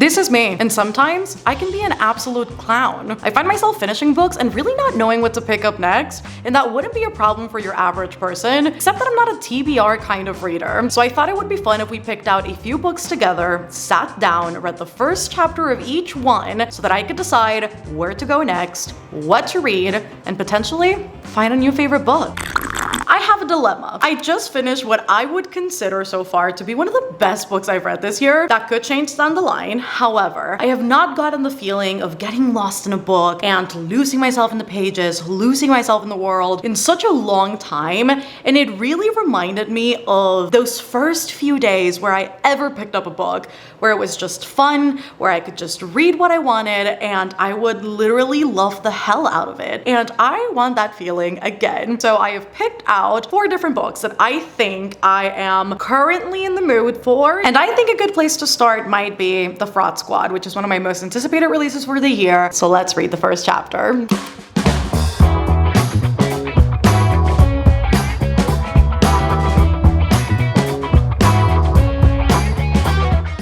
This is me, and sometimes I can be an absolute clown. I find myself finishing books and really not knowing what to pick up next, and that wouldn't be a problem for your average person, except that I'm not a TBR kind of reader. So I thought it would be fun if we picked out a few books together, sat down, read the first chapter of each one so that I could decide where to go next, what to read, and potentially find a new favorite book. I have a dilemma. I just finished what I would consider so far to be one of the best books I've read this year. That could change down the line. However, I have not gotten the feeling of getting lost in a book and losing myself in the pages, losing myself in the world in such a long time, and it really reminded me of those first few days where I ever picked up a book, where it was just fun, where I could just read what I wanted, and I would literally love the hell out of it. And I want that feeling again. So I have picked out 4 different books that I think I am currently in the mood for, and I think a good place to start might be The Fraud Squad, which is one of my most anticipated releases for the year. So let's read the first chapter.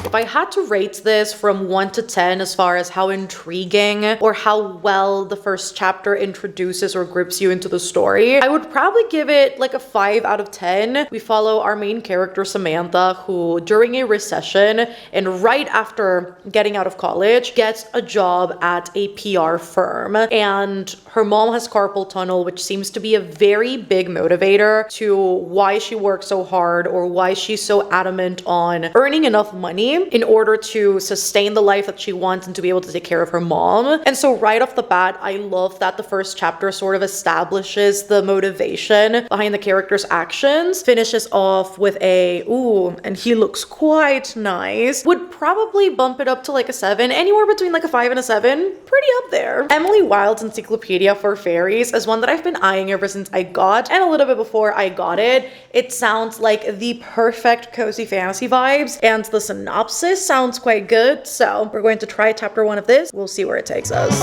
If I had to rate this from 1 to 10 as far as how intriguing or how well the first chapter introduces or grips you into the story, I would probably give it like a 5 out of 10. We follow our main character Samantha, who during a recession and right after getting out of college gets a job at a PR firm, and her mom has carpal tunnel, which seems to be a very big motivator to why she works so hard or why she's so adamant on earning enough money in order to sustain the life that she wants and to be able to take care of her mom. And so right off the bat, I love that the first chapter sort of establishes the motivation behind the character's actions, finishes off with a, ooh, and he looks quite nice. Would probably bump it up to like a 7, anywhere between like a 5 and a 7, pretty up there. Emily Wilde's Encyclopedia for Fairies is one that I've been eyeing ever since I got, and a little bit before I got it. It sounds like the perfect cozy fantasy vibes, and the synopsis sounds quite good, so we're going to try chapter 1 of this. We'll see where it takes us.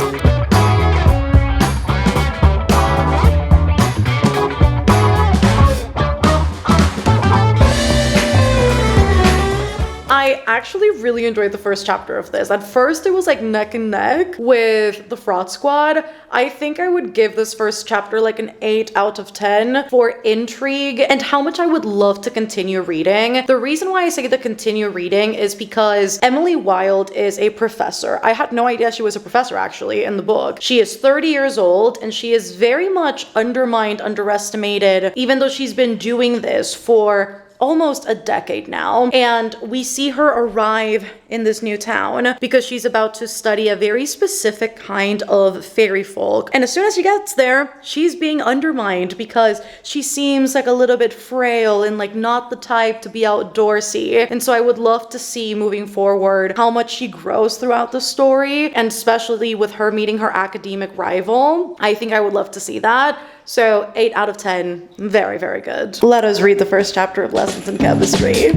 I actually really enjoyed the first chapter of this. At first, it was like neck and neck with The Fraud Squad. I think I would give this first chapter like an 8 out of 10 for intrigue and how much I would love to continue reading. The reason why I say to continue reading is because Emily Wilde is a professor. I had no idea she was a professor actually in the book. She is 30 years old and she is very much undermined, underestimated, even though she's been doing this for almost a decade now. And we see her arrive in this new town because she's about to study a very specific kind of fairy folk. And as soon as she gets there, she's being undermined because she seems like a little bit frail and like not the type to be outdoorsy. And so I would love to see moving forward how much she grows throughout the story, and especially with her meeting her academic rival. I think I would love to see that. So 8 out of 10, very, very good. Let us read the first chapter of Lessons in Chemistry.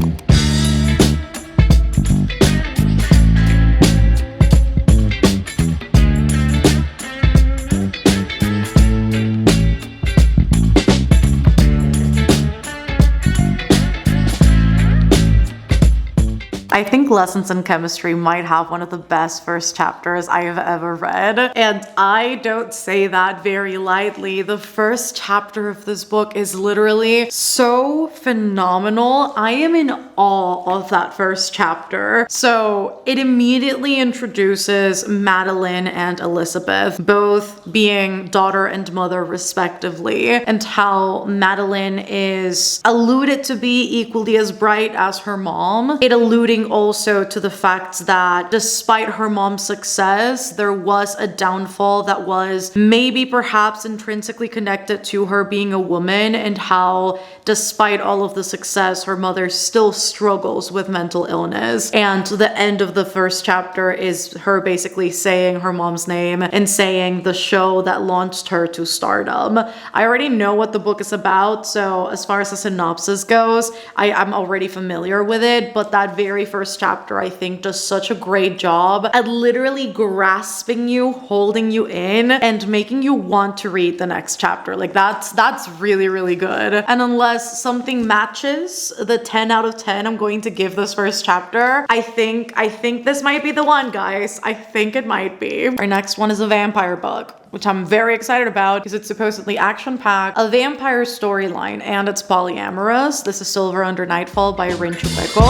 I think Lessons in Chemistry might have one of the best first chapters I have ever read, and I don't say that very lightly. The first chapter of this book is literally so phenomenal. I am in awe of that first chapter. So it immediately introduces Madeline and Elizabeth, both being daughter and mother respectively, and how Madeline is alluded to be equally as bright as her mom. It alluding also to the fact that despite her mom's success, there was a downfall that was maybe perhaps intrinsically connected to her being a woman, and how despite all of the success, her mother still struggles with mental illness. And the end of the first chapter is her basically saying her mom's name and saying the show that launched her to stardom. I already know what the book is about, so as far as the synopsis goes, I'm already familiar with it, but that very first chapter, I think, does such a great job at literally grasping you, holding you in, and making you want to read the next chapter. Like that's really, really good. And unless something matches the 10 out of 10 I'm going to give this first chapter, I think this might be the one, guys. I think it might be. Our next one is a vampire book, which I'm very excited about because it's supposedly action-packed, a vampire storyline, and it's polyamorous. This is Silver Under Nightfall by Rin Chupeco.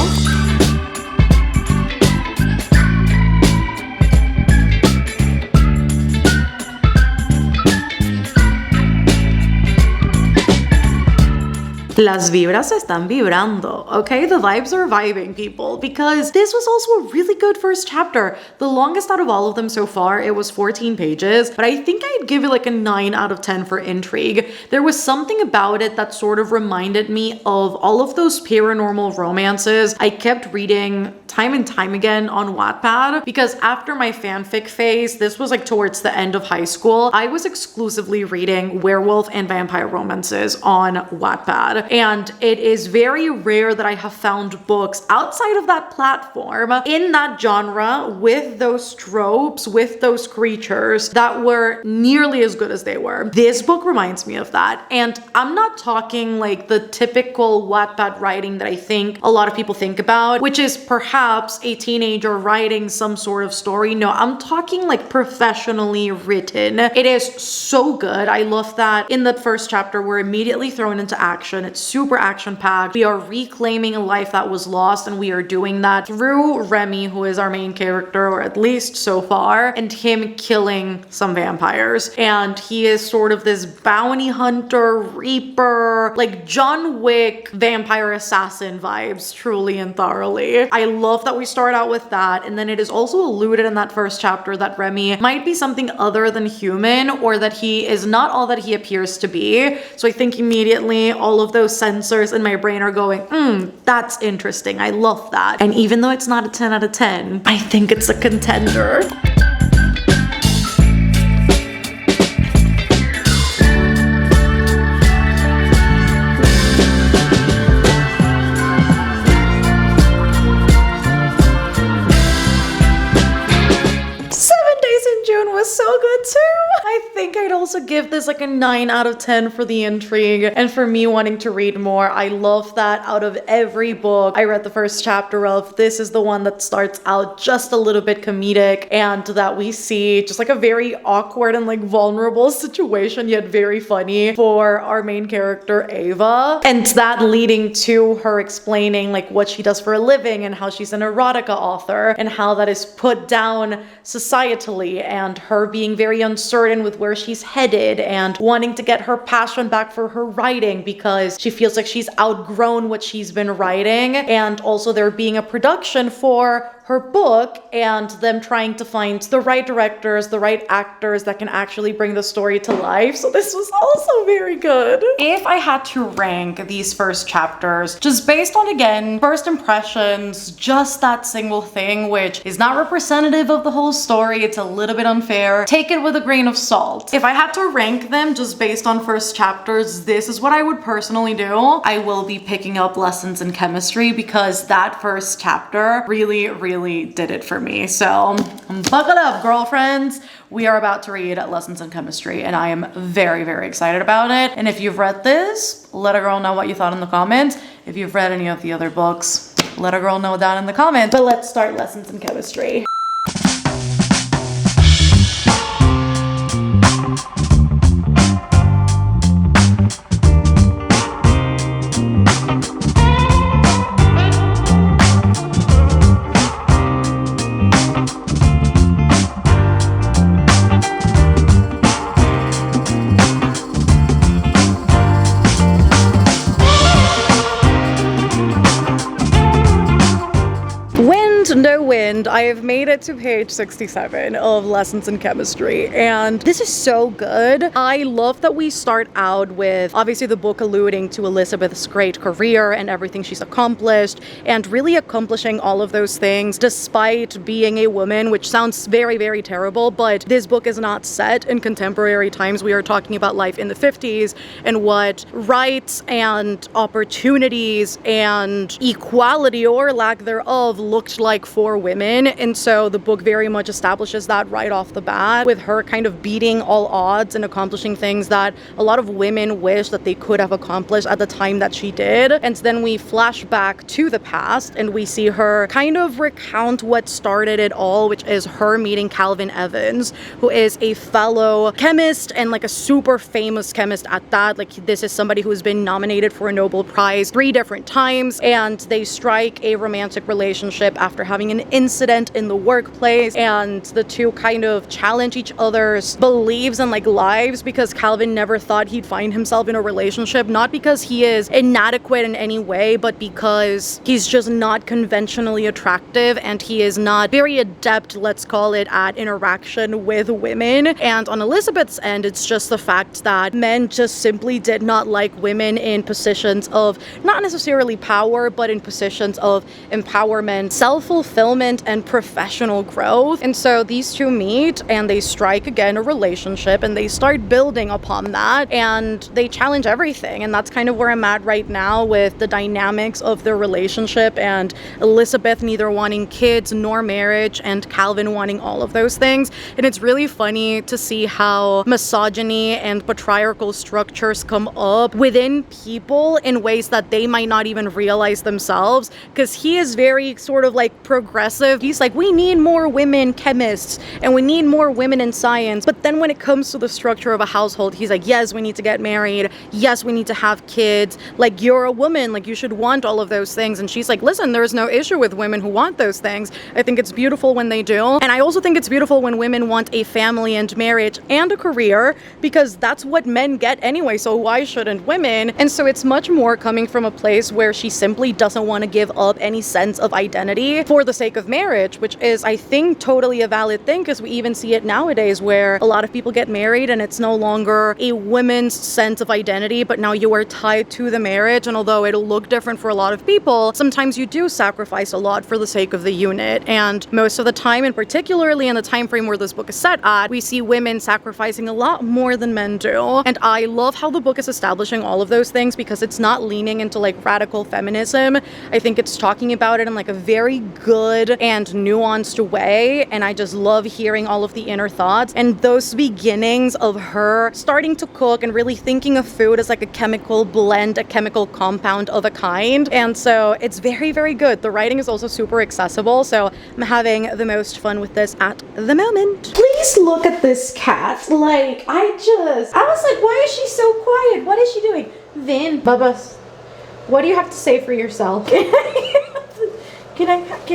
Las vibras están vibrando, okay? The vibes are vibing, people, because this was also a really good first chapter. The longest out of all of them so far, it was 14 pages, but I think I'd give it like a 9 out of 10 for intrigue. There was something about it that sort of reminded me of all of those paranormal romances I kept reading time and time again on Wattpad, because after my fanfic phase, this was like towards the end of high school, I was exclusively reading werewolf and vampire romances on Wattpad. And it is very rare that I have found books outside of that platform in that genre with those tropes, with those creatures that were nearly as good as they were. This book reminds me of that. And I'm not talking like the typical Wattpad writing that I think a lot of people think about, which is perhaps a teenager writing some sort of story. No, I'm talking like professionally written. It is so good. I love that in the first chapter, we're immediately thrown into action. It's super action-packed. We are reclaiming a life that was lost, and we are doing that through Remy, who is our main character, or at least so far, and him killing some vampires. And he is sort of this bounty hunter, reaper, like John Wick vampire assassin vibes, truly and thoroughly. I love that we start out with that, and then it is also alluded in that first chapter that Remy might be something other than human, or that he is not all that he appears to be. So I think immediately all of those sensors in my brain are going, that's interesting. I love that. And even though it's not a 10 out of 10, I think it's a contender. Was so good too. I think I'd also give this like a 9 out of 10 for the intrigue and for me wanting to read more. I love that out of every book I read the first chapter of, this is the one that starts out just a little bit comedic, and that we see just like a very awkward and like vulnerable situation, yet very funny for our main character Ava, and that leading to her explaining like what she does for a living and how she's an erotica author and how that is put down societally, and her being very uncertain with where she's headed and wanting to get her passion back for her writing because she feels like she's outgrown what she's been writing, and also there being a production for her book and them trying to find the right directors, the right actors that can actually bring the story to life. So this was also very good. If I had to rank these first chapters, just based on, again, first impressions, just that single thing, which is not representative of the whole story, it's a little bit unfair, take it with a grain of salt. If I had to rank them just based on first chapters, this is what I would personally do. I will be picking up Lessons in Chemistry because that first chapter really did it for me. So buckle up, girlfriends. We are about to read Lessons in Chemistry, and I am very excited about it. And if you've read this, let a girl know what you thought in the comments. If you've read any of the other books, let a girl know down in the comments. But let's start Lessons in Chemistry. No wind, and I have made it to page 67 of Lessons in Chemistry, and this is so good. I love that we start out with obviously the book alluding to Elizabeth's great career and everything she's accomplished, and really accomplishing all of those things despite being a woman, which sounds very, very terrible, but this book is not set in contemporary times. We are talking about life in the 50s and what rights and opportunities and equality or lack thereof looked like for women. And so the book very much establishes that right off the bat, with her kind of beating all odds and accomplishing things that a lot of women wish that they could have accomplished at the time that she did. And then we flash back to the past and we see her kind of recount what started it all, which is her meeting Calvin Evans, who is a fellow chemist and like a super famous chemist at that. Like, this is somebody who's been nominated for a Nobel Prize 3 different times, and they strike a romantic relationship after having an incident in the workplace, and the two kind of challenge each other's beliefs and like lives, because Calvin never thought he'd find himself in a relationship, not because he is inadequate in any way, but because he's just not conventionally attractive and he is not very adept, let's call it, at interaction with women. And on Elizabeth's end, it's just the fact that men just simply did not like women in positions of not necessarily power, but in positions of empowerment, self-fulfillment, and professional growth. And so these two meet and they strike again a relationship, and they start building upon that, and they challenge everything. And that's kind of where I'm at right now with the dynamics of their relationship, and Elizabeth neither wanting kids nor marriage, and Calvin wanting all of those things. And it's really funny to see how misogyny and patriarchal structures come up within people in ways that they might not even realize themselves, because he is very sort of like progressive. He's like, we need more women chemists and we need more women in science. But then when it comes to the structure of a household, he's like, yes, we need to get married. Yes, we need to have kids. Like, you're a woman, like you should want all of those things. And she's like, listen, there's no issue with women who want those things. I think it's beautiful when they do. And I also think it's beautiful when women want a family and marriage and a career, because that's what men get anyway. So why shouldn't women? And so it's much more coming from a place where she simply doesn't want to give up any sense of identity for the sake of marriage, which is, I think, totally a valid thing, because we even see it nowadays where a lot of people get married and it's no longer a woman's sense of identity, but now you are tied to the marriage. And although it'll look different for a lot of people, sometimes you do sacrifice a lot for the sake of the unit. And most of the time, and particularly in the time frame where this book is set at, we see women sacrificing a lot more than men do. And I love how the book is establishing all of those things, because it's not leaning into like radical feminism. I think it's talking about it in like a very good and nuanced way, and I just love hearing all of the inner thoughts and those beginnings of her starting to cook and really thinking of food as like a chemical blend, a chemical compound of a kind. And so it's very, very good. The writing is also super accessible, so I'm having the most fun with this at the moment. Please look at this cat. Like, I was like, why is she so quiet? What is she doing? Vin, Bubba, what do you have to say for yourself? Can I have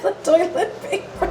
the toilet paper?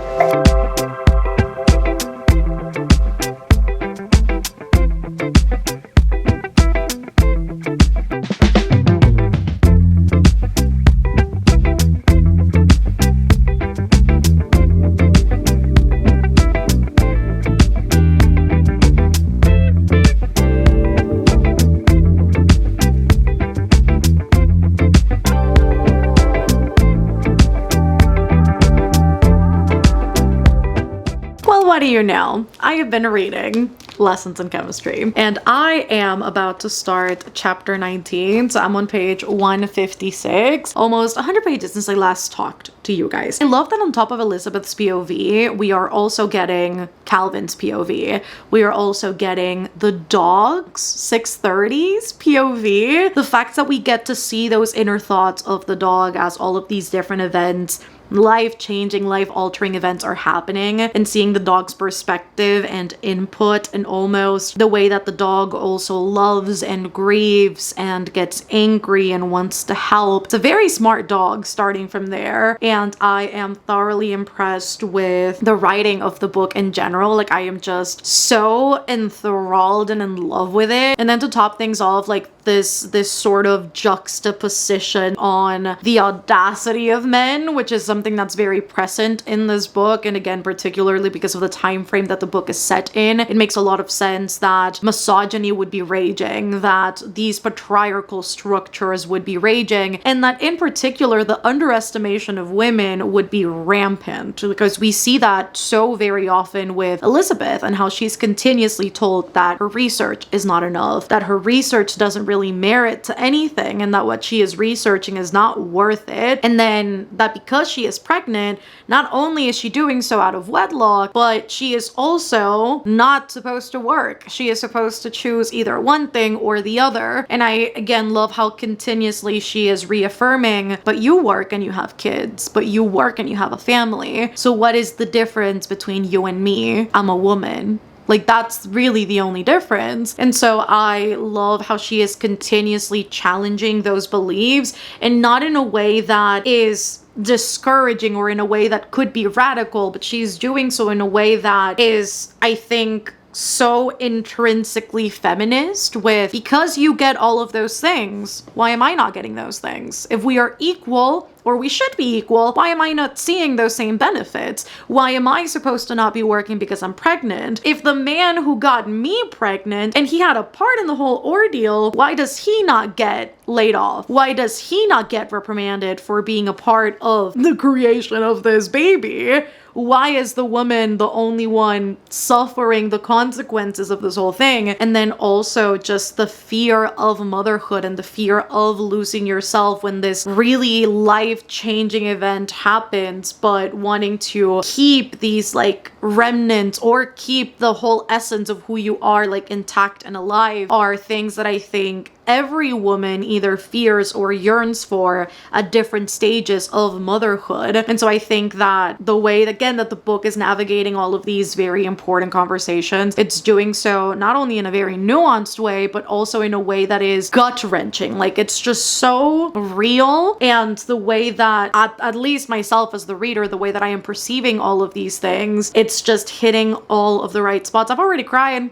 What do you know? I have been reading Lessons in Chemistry, and I am about to start chapter 19. So I'm on page 156, almost 100 pages since I last talked to you guys. I love that on top of Elizabeth's POV, we are also getting Calvin's POV. We are also getting the dog's 630's POV. The fact that we get to see those inner thoughts of the dog as all of these different events, life-changing, life-altering events are happening, and seeing the dog's perspective and input, and almost the way that the dog also loves and grieves and gets angry and wants to help. It's a very smart dog starting from there, and I am thoroughly impressed with the writing of the book in general. Like, I am just so enthralled and in love with it. And then to top things off, like, this sort of juxtaposition on the audacity of men, which is something that's very present in this book. And again, particularly because of the time frame that the book is set in, it makes a lot of sense that misogyny would be raging, that these patriarchal structures would be raging, and that in particular the underestimation of women would be rampant, because we see that so very often with Elizabeth and how she's continuously told that her research is not enough, that her research doesn't really merit to anything, and that what she is researching is not worth it. And then that because she is pregnant, not only is she doing so out of wedlock, but she is also not supposed to work. She is supposed to choose either one thing or the other. And I again love how continuously she is reaffirming, but you work and you have kids, but you work and you have a family. So what is the difference between you and me? I'm a woman. Like, that's really the only difference. And so I love how she is continuously challenging those beliefs, and not in a way that is discouraging or in a way that could be radical, but she's doing so in a way that is, I think, so intrinsically feminist, with, because you get all of those things, why am I not getting those things? If we are equal, or we should be equal, why am I not seeing those same benefits? Why am I supposed to not be working because I'm pregnant? If the man who got me pregnant and he had a part in the whole ordeal, why does he not get laid off? Why does he not get reprimanded for being a part of the creation of this baby? Why is the woman the only one suffering the consequences of this whole thing? And then also just the fear of motherhood and the fear of losing yourself when this really life-changing event happens, but wanting to keep these like remnants or keep the whole essence of who you are like intact and alive, are things that I think every woman either fears or yearns for at different stages of motherhood. And so I think that the way, again, that the book is navigating all of these very important conversations, it's doing so not only in a very nuanced way, but also in a way that is gut-wrenching. Like, it's just so real. And the way that, at least myself as the reader, the way that I am perceiving all of these things, it's just hitting all of the right spots. I've already cried,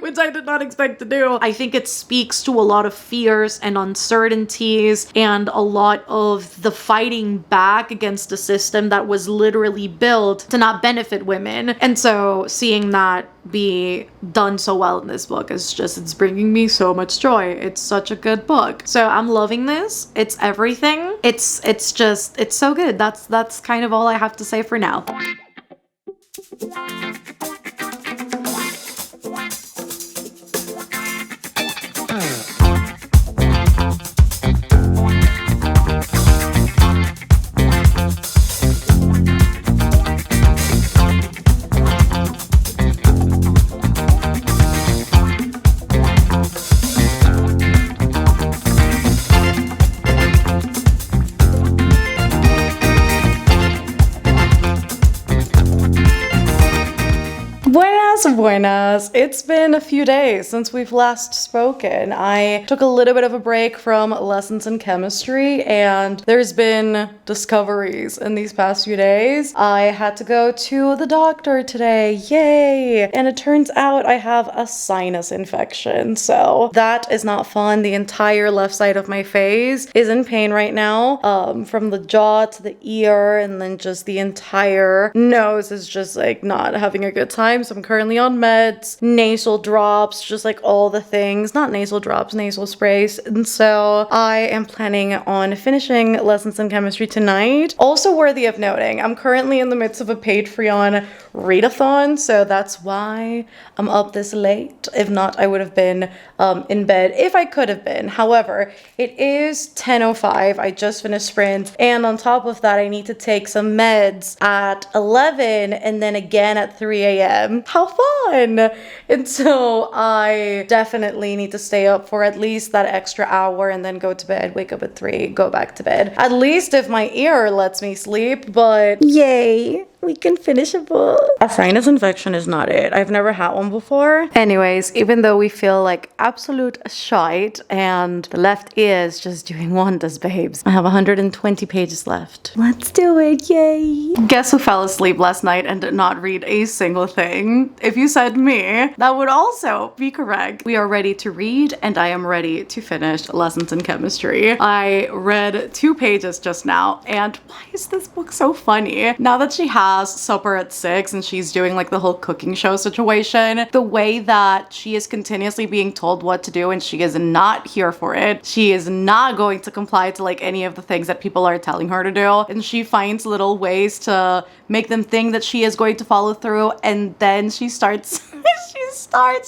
which I did not expect to do. I think it speaks to a lot of fears and uncertainties and a lot of the fighting back against a system that was literally built to not benefit women. And so seeing that be done so well in this book is just, it's bringing me so much joy. It's such a good book. So I'm loving this. It's everything. It's just, it's so good. That's kind of all I have to say for now. Buenas. It's been a few days since we've last spoken. I took a little bit of a break from lessons in chemistry, and there's been discoveries in these past few days. I had to go to the doctor today, yay! And it turns out I have a sinus infection, so that is not fun. The entire left side of my face is in pain right now, from the jaw to the ear, and then just the entire nose is just like not having a good time. So I'm currently on meds, nasal drops, just like all the things. Not nasal drops, nasal sprays. And so I am planning on finishing lessons in chemistry tonight. Also worthy of noting, I'm currently in the midst of a Patreon readathon, so that's why I'm up this late. If not, I would have been in bed if I could have been. However, it is 10:05. I just finished sprint, and on top of that, I need to take some meds at 11 and then again at 3 a.m. How fun! And so I definitely need to stay up for at least that extra hour and then go to bed, wake up at 3, go back to bed. At least if my ear lets me sleep, but yay! we can finish a book. A sinus infection is not it. I've never had one before. Anyways, even though we feel like absolute shite and the left ear is just doing wonders, babes, I have 120 pages left. Let's do it, yay. Guess who fell asleep last night and did not read a single thing? If you said me, that would also be correct. We are ready to read and I am ready to finish Lessons in Chemistry. I read 2 pages just now, and why is this book so funny? Now that she has supper at 6 and she's doing like the whole cooking show situation, the way that she is continuously being told what to do and she is not here for it. She is not going to comply to like any of the things that people are telling her to do, and she finds little ways to make them think that she is going to follow through, and then she starts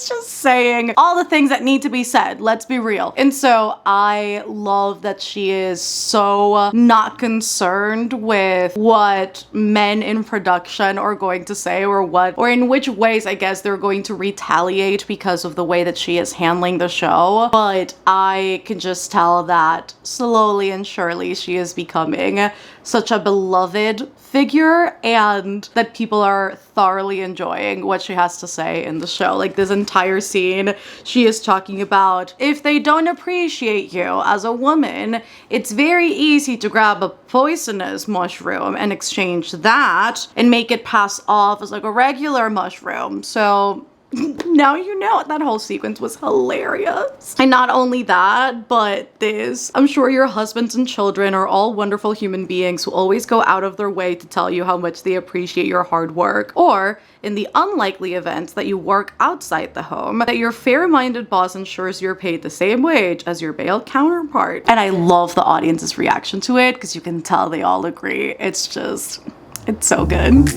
just saying all the things that need to be said. Let's be real. And so I love that she is so not concerned with what men in production are going to say, or in which ways I guess they're going to retaliate because of the way that she is handling the show. But I can just tell that slowly and surely she is becoming such a beloved figure, and that people are thoroughly enjoying what she has to say in the show. Like this entire scene, she is talking about if they don't appreciate you as a woman, it's very easy to grab a poisonous mushroom and exchange that and make it pass off as like a regular mushroom. So now you know. That whole sequence was hilarious. And not only that, but this. I'm sure your husbands and children are all wonderful human beings who always go out of their way to tell you how much they appreciate your hard work. Or, in the unlikely event that you work outside the home, that your fair-minded boss ensures you're paid the same wage as your male counterpart. And I love the audience's reaction to it, because you can tell they all agree. It's so good.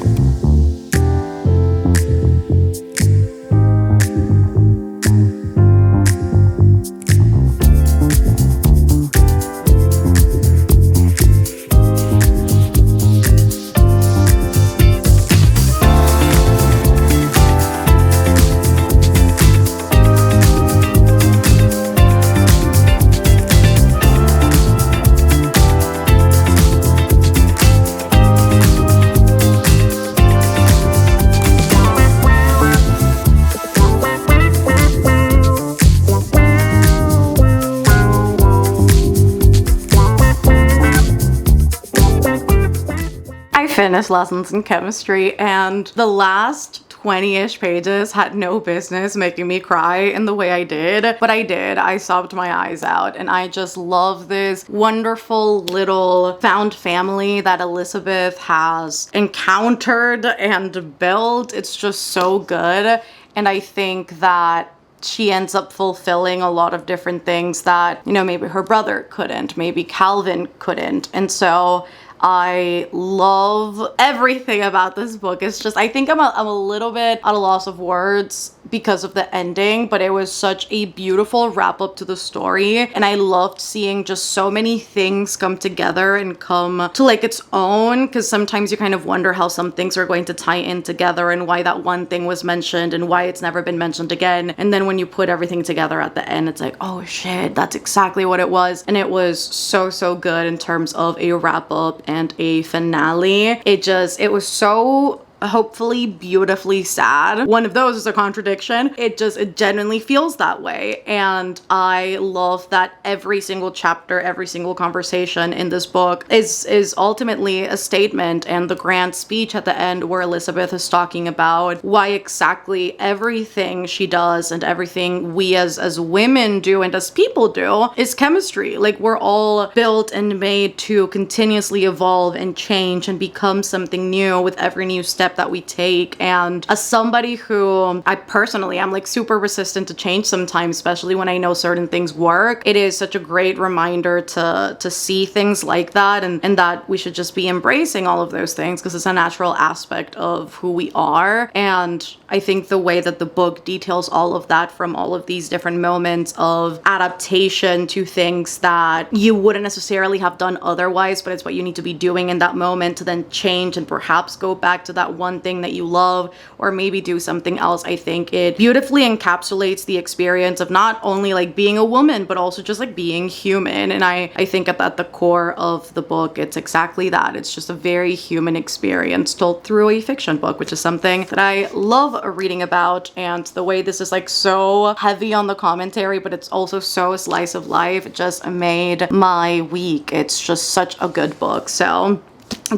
Finished Lessons in Chemistry, and the last 20-ish pages had no business making me cry in the way I did, but I did. I sobbed my eyes out, and I just love this wonderful little found family that Elizabeth has encountered and built. It's just so good, and I think that she ends up fulfilling a lot of different things that, you know, maybe her brother couldn't, maybe Calvin couldn't, and so I love everything about this book. It's just, I think I'm a little bit at a loss of words because of the ending, but it was such a beautiful wrap up to the story, and I loved seeing just so many things come together and come to like its own, because sometimes you kind of wonder how some things are going to tie in together and why that one thing was mentioned and why it's never been mentioned again, and then when you put everything together at the end, it's like, oh shit, that's exactly what it was. And it was so good in terms of a wrap up and a finale. It was so hopefully beautifully sad. One of those is a contradiction. It genuinely feels that way, and I love that every single chapter, every single conversation in this book is ultimately a statement, and the grand speech at the end where Elizabeth is talking about why exactly everything she does and everything we as women do and as people do is chemistry. Like, we're all built and made to continuously evolve and change and become something new with every new step that we take. And as somebody who I personally am like super resistant to change sometimes, especially when I know certain things work, it is such a great reminder to see things like that, and that we should just be embracing all of those things because it's a natural aspect of who we are. And I think the way that the book details all of that, from all of these different moments of adaptation to things that you wouldn't necessarily have done otherwise, but it's what you need to be doing in that moment to then change and perhaps go back to that one thing that you love or maybe do something else. I think it beautifully encapsulates the experience of not only like being a woman, but also just like being human. And I think at the core of the book, it's exactly that. It's just a very human experience told through a fiction book, which is something that I love reading about. And the way this is like so heavy on the commentary, but it's also so slice of life, it just made my week. It's just such a good book. So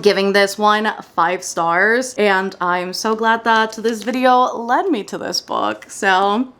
giving this one 5 stars, and I'm so glad that this video led me to this book. So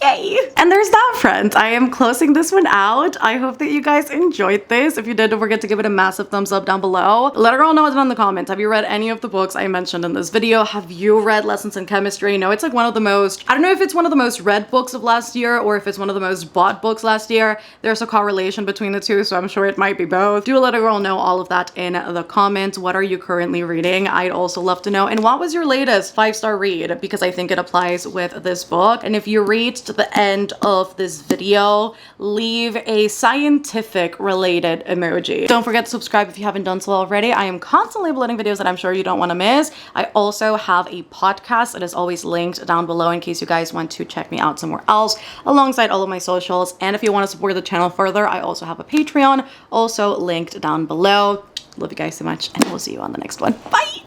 yay! And there's that, friends. I am closing this one out. I hope that you guys enjoyed this. If you did, don't forget to give it a massive thumbs up down below. Let her all know in the comments. Have you read any of the books I mentioned in this video? Have you read Lessons in Chemistry? No, it's like one of the most, I don't know if it's one of the most read books of last year or if it's one of the most bought books last year. There's a correlation between the two, so I'm sure it might be both. Do let a girl know all of that in the comments. What are you currently reading? I'd also love to know. And what was your latest 5-star read? Because I think it applies with this book. And if you reached the end of this video, leave a scientific related emoji. Don't forget to subscribe if you haven't done so already. I am constantly uploading videos that I'm sure you don't want to miss. I also have a podcast that is always linked down below in case you guys want to check me out somewhere else alongside all of my socials. And if you want to support the channel further, I also have a Patreon also linked down below. Love you guys so much, and we'll see you on the next one. Bye!